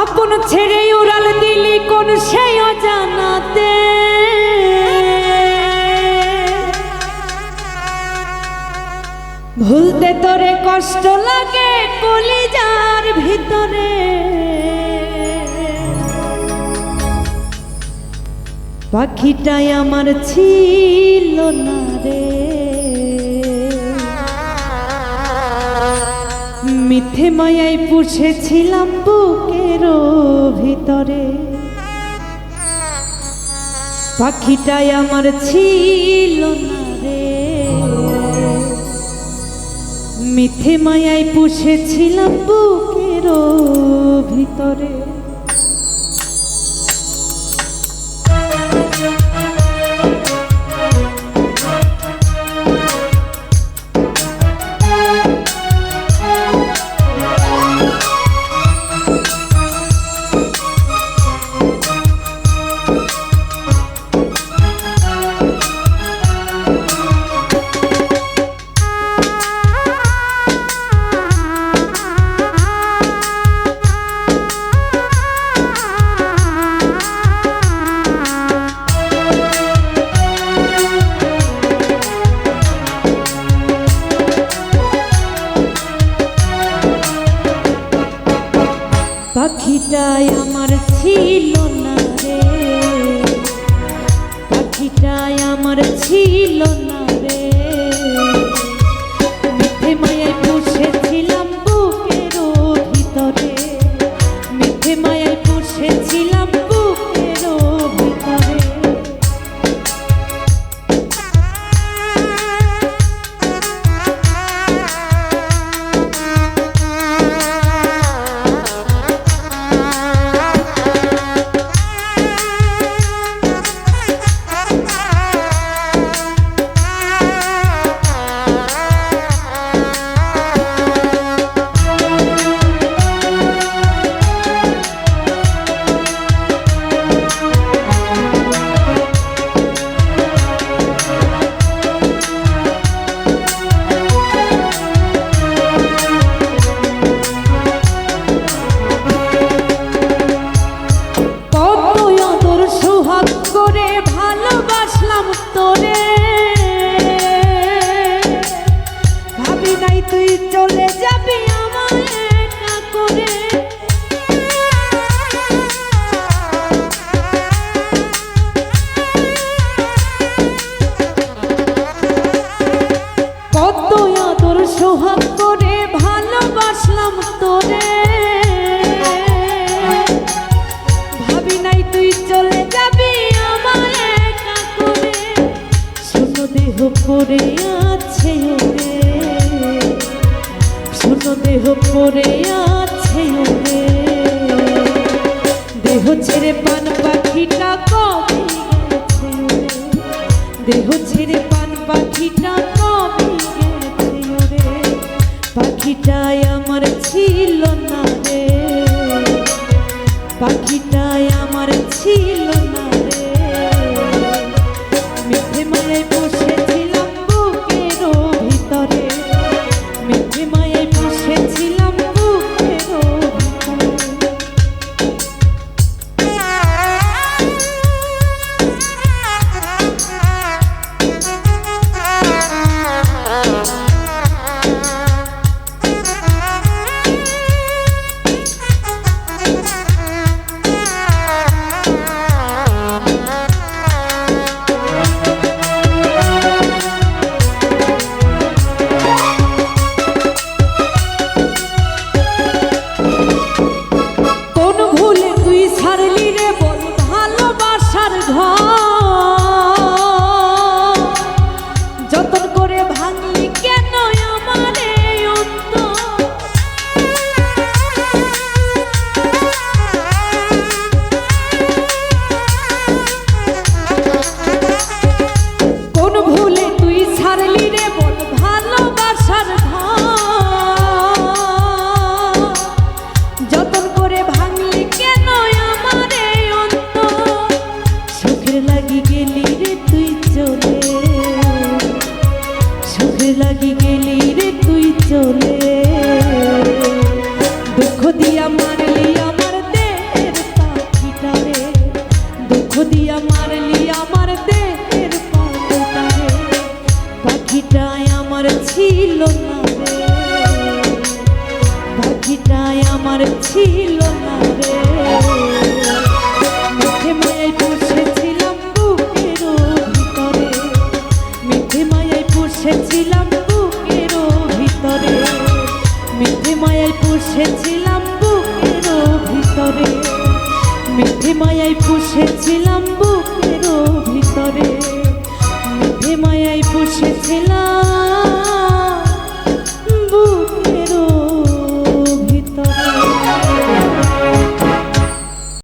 আপন ছেড়ে উড়াল দিলি কোন সেই অজানাতে, ভুলতে তোরে কষ্ট লাগে কলিজার ভিতরে। পাখিটাই আমার ছিল না রে, মিথ্যে মায়ায় পুষেছিলাম বুকের ভিতরে। পাখিটাই আমার ছিল না রে, মিথ্যে মায়ায় পুষেছিলাম বুকের ভিতরে। পাখিটাই আমার ছিল না রে, পাখিটাই আমার ছিল না রে, মিথ্যে মায়ায় পুষেছিলাম বুকের ভিতরে, মিথ্যে মায়ায় পুষেছিলাম বুকের ভিতরে। ভালোবাসলাম তোরে, ভাবি নাই তুই চলে যাবি আমায় একা করে। কত আদর সোহাগ করে ভালোবাসলাম তোরে, ভাবি নাই তুই চলে যাবি দেহ পরে আছে ওরে, শোনো দেহ পরে আছে ওরে, দেহ ছেড়ে পান পাখিটা কবে গেছে ওরে, দেহ ছেড়ে পান পাখিটা কবে গেছে ওরে। পাখিটাই আমার ছিল না রে, পাখিটাই আমার ছিল না রে, মিথ্যে মায়ায় পুষেছিলাম বুকের ভিতরে, মিথ্যে মায়ায় পুষেছিলাম বুকের ভিতরে। আমার ছিল না রে, পাখিটাই আমার ছিল না রে। মিঠে মায়ায় পুষেছিলাম বুকের ভিতরে, মিঠে মায়ায় পুষেছিলাম বুকের ভিতরে, মিঠে মায়ায় পুষেছিলাম বুকের ভিতরে, মিঠে মায়ায় পুষেছিলাম বুকের ভিতরে, মিঠে মায়ায় পুষেছিলাম।